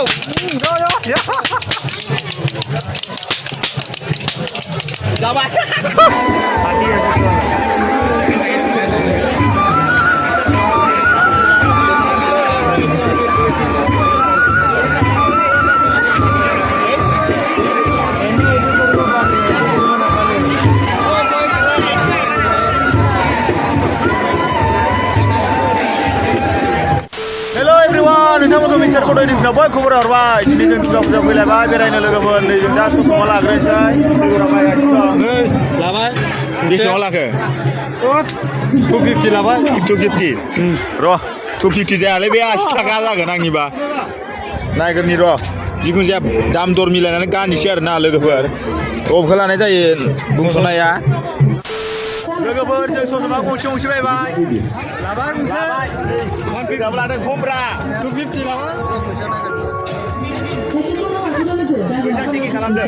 bau. Ya. Jabat. नोंथांमोनखौ mister कट'नि फिनाव बय खबर हरबाय दिनै जों दुर्गा फुजा फैलायबाय बेरायनो लोगोफोर नै जों दा ससमा लाग्रोनोसै लोगोफोरा बायगासिनो दं लाबाय बेसेबां लाखो 250 लाबाय 250 र' 250 जायालै बे 80 थाखा जागोन आंनिबा नायगोरनि र' जिखुनु जाया दाम दर मिलायनानै गाननोसै आरोना लोगोफोर अबेखौ लानाय जायो बुंथ'नाया लोगोफोर जों ससमा गंसे बायबाय लाबाय गंसे लादों खमब्रा 250 लाबाय फैसा सिगि खालामदों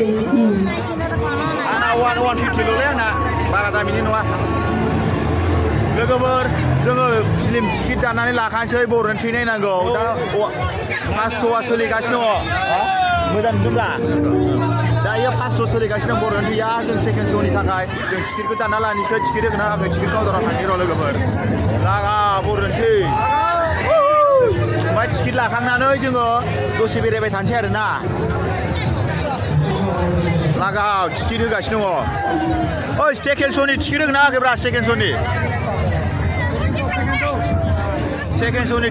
आंना 150 ल'लै आंना बारा दामिनि नङा लोगोफोर जोङो फिल्म टिकेट दाननानै लाखानोसै बर'नि थै नायनांगौ दा 500आ सोलिगासिनो दङ मोजां नुदोंब्ला दायो 500 सोलिगासिनो दं बर'नि थैया जों सेकेन्ड श'नि थाखाय जों टिकेटखौ दानना लानोसै टिकेट होगोन ना होआखै टिकेट काउन्टाराव थांनि र' लोगोफोर लागा बर'नि थै ओमफ्राय टिकेट लाखांनानै जोङो दसे बेरायबाय थानोसै आरोना लागाव टिकेट होगासिनो दङ ओइ सेकेन्ड श'नि टिकेट होगोन ना होआखैब्रा सेकेन्ड श'नि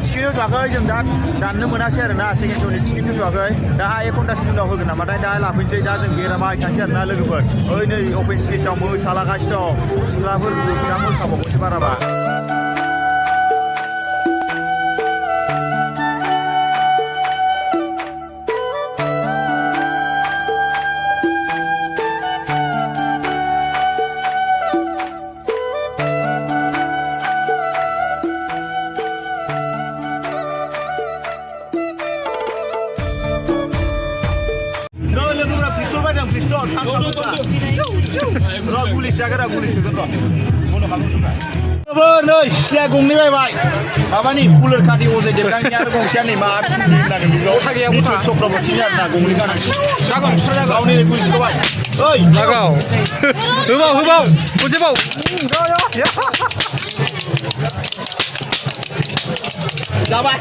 टिकेट होथ'वाखै जों दा दाननो मोनासै आरोना सेकेन्ड श'नि टिकेट होथ'वाखै दा 1 घन्टासोनि उनाव होगोन नामाथाय दा लाफैनोसै दा जों बेरायबाय थानोसै आरोना लोगोफोर ओइ नै अपेन स्टेजआव मोसालागासिनो दं सिख्लाफोर दा मोसाबावगोनसो बाराबा नै सिलाया गंनै बायबाय माबानि कुलार खाथि अजय देबगांनि आरो गंसेया नै मा चक्रबर्तीनि आरोना गंनै गानां गावनि गुलिसो बाय ओइ लागाव होबाव खनसे बाव जाबाय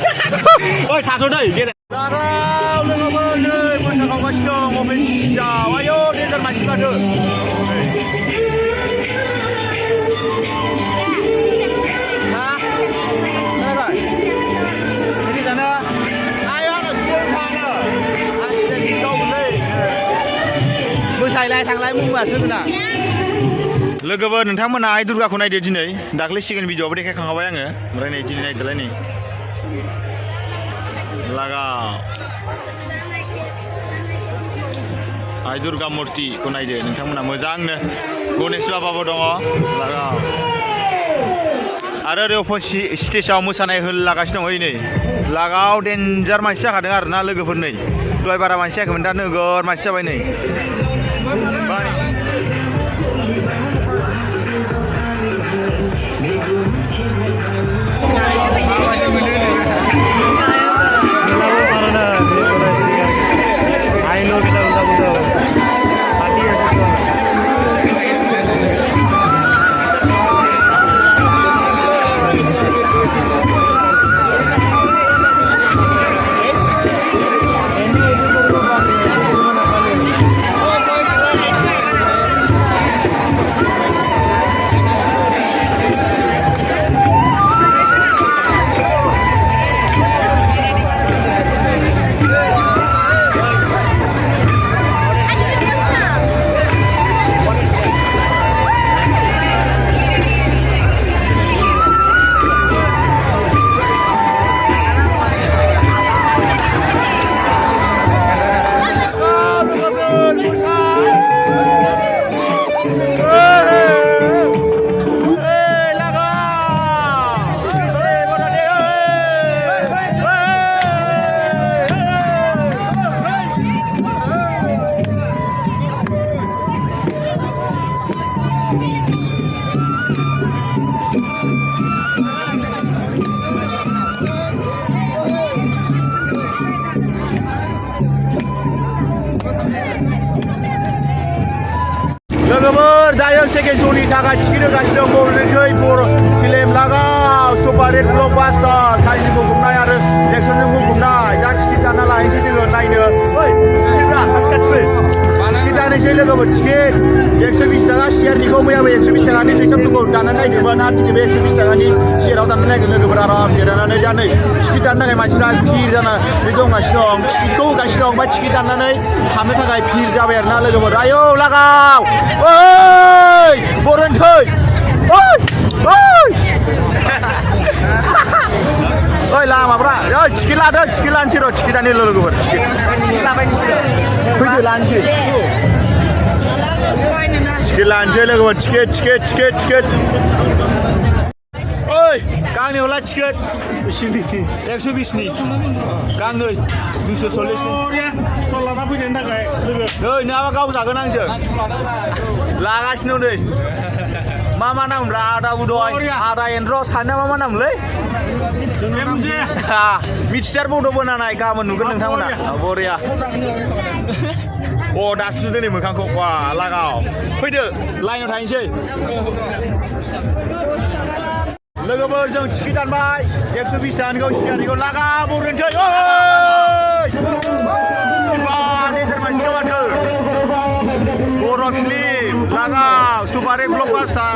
ओइ थाथ'दै लागाव लोगोफोर नै मोसाखावगासिनो दं अपेन स्टेजआव आयौ देन्जार मानसि माथो मोसायलाय थांलाय मुंआसो गोना लोगोफोर नोंथांमोना आइ दुर्गाखौ नायदो दिनै दाख्लै सिगां भिडिअआवबो देखायखांबाय आङो ओमफ्राय नै दिनै नायदोलाय नै लागाव आइ दुर्गा मुर्तिखौ नायदो नोंथांमोना मोजांनो गणेश बाबाबो दङ लागाव आरो ओरै अपेन स्टेजआव मोसानाय होलागासिनो दं ओइ नै लागाव डेन्जार मानसि जाखादों आरोना लोगोफोर नै दहाय बारा मानसि जायाखैमोन दा नोगोर मानसि जाबाय नै लोगोफोर दायो सेकेन्ड श'नि थाखाय टिकेट होगासिनो दं बर'निख्रुइ बर' फिल्म लागाव सुपार हिट ब्लकबास्टार खायजिखौ बुंनाय आरो एक्सनजों बुंफबनाय दा टिकेट दानना लाहैनोसै जोङो नायनो टिकेट दानोसै लोगोफोर टिकेट 120 थाखा सियारनिखौ मैयाबो 120 थाखानि थैसामखौ दाननानै नायदोंमोन आरो दिनैबो 120 थाखानि सियाराव दाननानै नायगोन लोगोफोर आराम जिरायनानै दा नै टिकेट दाननो थाखाय मानसिफ्रा भिर जानानै दंगासिनो दं टिकेटखौ होगासिनो दं ओमफ्राय टिकेट दाननानै हाबनो थाखाय भिर जाबाय आरोना लोगोफोर आयौ लागाव ओइ बर'नि थै ओइ ओइ ओइ लामाफ्रा ओइ टिकेट लादो टिकेट लानोसै र' टिकेट दानो लोगोफोर टिकेट लाबायनोसै फैदो लानोसै टिकेट लानोसै लोगोफोर टिकेट ओइ गांनै हरला टिकेट 120नि गांनै 240नि लाना फैनायनि थाखाय लोगो नै नङाबा गावजागोन आंजों लागासिनो नै मा नामब्रा आदा उदय आदा एन्द्र सानैना मा नामलै मिथिसार बड'बो नानाय गाबोन नुगोन नोंथांमोना बरिया दासो नुदों नै मोखांखौ वा लागाव फैदो लाइनाव थाहैनोसै लोगोफोर जों टिकेट दानबाय 120 थाखानिखौ सिगांनिखौ लागा बर'निसै देन्जार मानसिखौ माथो बर' फिल्म लागाव super hit blockbuster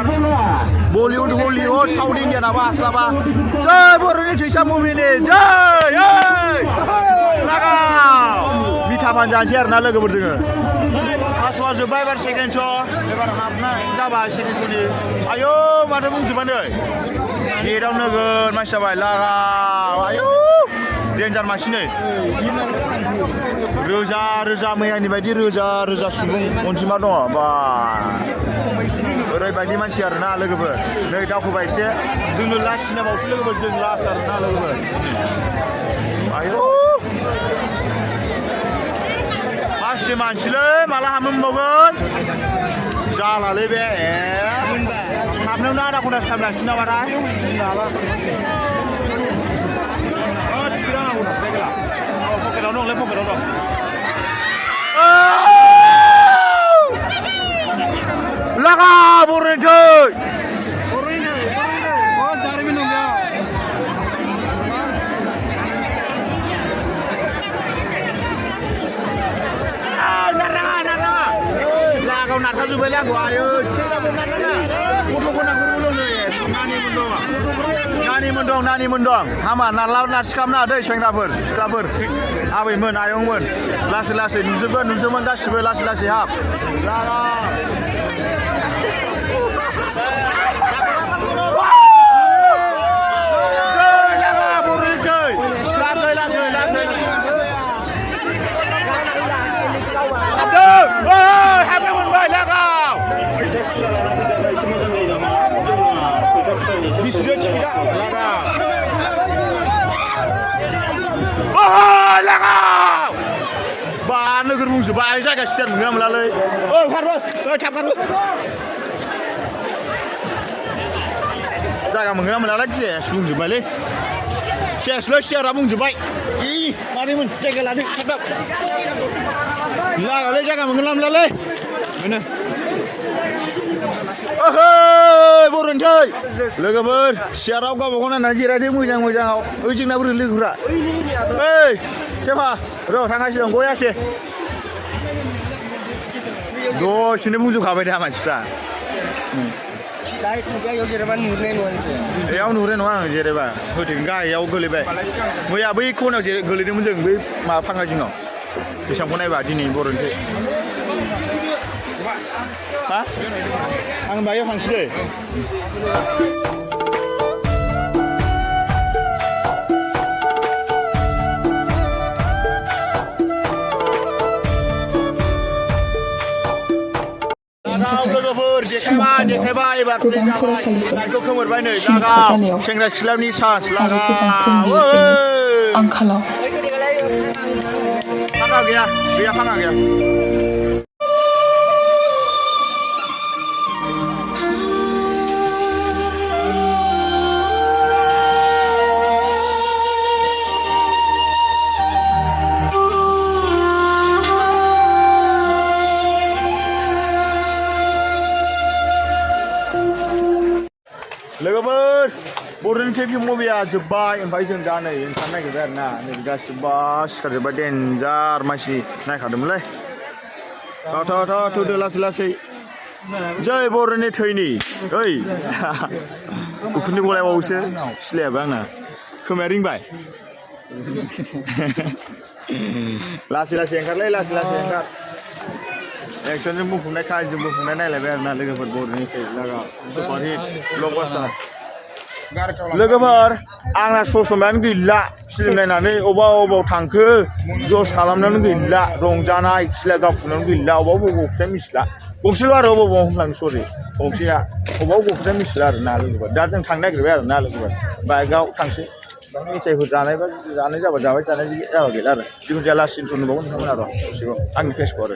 Bollywood Hollywood South इन्डियानाबो हास्लाबा जै बर'नि थैसा मुभिनि जै लागाव मिथा पान जानोसै आरोना लोगोफोर जोङो फार्स्ट जोब्बाय एबार सेकेन्ड श' एबार हाबनाय जाबाय सेकेन्ड श'नि आयौ माथो बुंजोबानो गेटआव नोगोर मानसि जाबाय लागाव आयौ देन्जार मानसि नै रोजा मैयानि बायदि रोजा सुबुं अनजिमा दङ बा ओरैबायदि मानसि आरोना लोगोफोर नै दावखोबाय एसे जोंनो लास्ट सिनेमायावसो लोगोफोर जों लास्ट आरोना लोगोफोर आयौ मानसि मानसिलै माला हाबनो मोनबावगोन जालालै बे हाबनायावनो आधा घन्टासो टाइम लाखिनो नामाथाय टिकेटआ नांगौ ना पकेटाव दंलै पकेटाव दं लागा बर'नि थै जारिमिन दं बेयाव लागाव नारथाजोब्बायलै आंखौ आयो गथ'खौ नानिमोन दं हामा नारसि खालामना दै सेंग्राफोर सिख्लाफोर आबैमोन आयंमोन लासै नुजोबगोन गासिबो लासै हाब लागा बिसिनो टिकेटआ लागाव बा नोगोर बुंजोब्बाय जायगा सियार मोनगोना मोनलालै खारबो थाब खारबो जायगा मोनगोना मोनलालै सेस बुंजोब्बायलै सेसलै सियारा बुंजोब्बाय मानैमोन जायगा लादो थाब लागालै जायगा मोनगोना मोनलालै बेनो बर'नि थै लोगोफोर सियाराव गावबागाव नायनानै जिरायदो मोजाङाव ओइ जोंना बोरै लोगोफ्रा ओइ थेफा र' थांगासिनो दं गयासो दसेनो बुंजोबखाबाय दा मानसिफ्रा बेयाव नुहुरनाय नङा आं जेरैबा होथेन गाहायाव गोलैबाय मैया बै खनायाव गोलैदोंमोन जों बै माबा फांखा जिङाव बेसेबांखौ नायबा दिनै बर'नि थै हा आं बायाव थांसै दै लोगोफोर देखायबाय एबार लाइटखौ खोमोरबाय नै लागाव सेंग्रा सिख्लानि सान्स लागाव आंखालाव फांखा गैया फांखा गैया लोगोफोर बर'नि केपि मुभिया जोब्बाय ओमफ्राय जों दा नै ओंखारनो नागिरबाय आरो ना नै गासिबो सिखारजोब्बाय देन्जार मानसि नायखादोंमोनलै थौदो लासै लासै जै बर'नि थैनि ओइ उखुन्दै गलायबावोसो सिलायाबो आंना खोमाया रिंबाय लासै लासै ओंखारलै लासै लासै ओंखार एक्सनजों बुंफुंनाय खाजों बुंफुंनाय नायलायबाय आरो ना लोगोफोर बर'नि थै लागा सुपारहिट ब्लकबास्टार लोगोफोर आंना ससमायानो गैला फिल्म नायनानै अबाव थांखो जस खालामनानै गैला रंजानाय सिला गावफुंनानै गैला अबाव गखोथाय मिथिला गंसेल' आरो अबाव होनलांनो सरि गंसेया अबाव गखोथाय मिथिला आरो ना लोगोफोर दा जों थांनो नागिरबाय आरो ना लोगोफोर बाइकआव थांसै मेथाइफोर जानायबा जानाय जाबा जाबाय जानाय जाबा गैला आरो जिखुनु जाया लास्ट सिन नुबावगोन नोंथांमोना र' दसेखौ आंनि फेसखौ आरो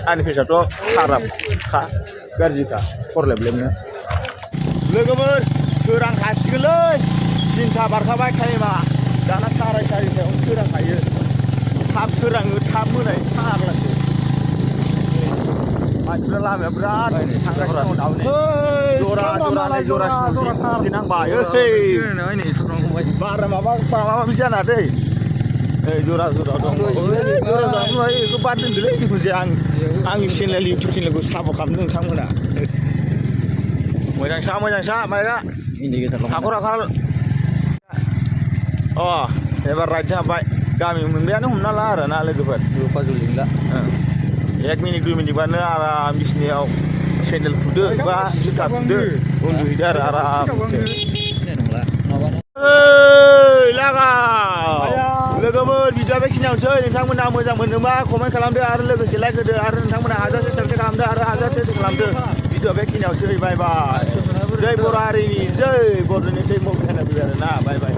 आंनि फेसआथ' खाराबखा गाज्रिखा फरलेबलेबनो लोगोफोर सोरांखासिगोनलै सिन्था बारखाबाय टाइमा दाना 4:30 सोरांखायो थाब सोराङो थाब मोनायो फाग्लासो मानसिफ्रा लामाया बिराद थांगासिनो दं जरा नांबाय बारा माबा जाना दै जरा दं बेखौ बाद दोनदोलै जिखुनु जाया आंनि चेनेल इउटुब चेनेलखौ सापर्ट खालामदों नोंथांमोना मोजांसा माइकआ हाखर एबार राइट हाबबाय गामि मोनबायानो हमना ला आरो ना लोगोफोर 1 मिनिट 2 मिनिटबानो आराम बिसिनियाव सेन्देल खुदो बा जुथा खुदो उन्दुहैदो आरो आरामसे लागा लोगोफोर भिडिअआ बेखिनियावनोसै नोंथांमोना मोजां मोनोबा कमेन्ट खालामदो आरो लोगोसे लाइक होदो आरो नोंथांमोना हाजारसे साबस्क्राइब खालामदो आरो हाजारसे खालामदो भिडिअआ बेखिनियावनोसै बाय बाय जै बर' हारिनि जै बर'नि थै मुभि नायना फैबाय आरो ना बाय बाय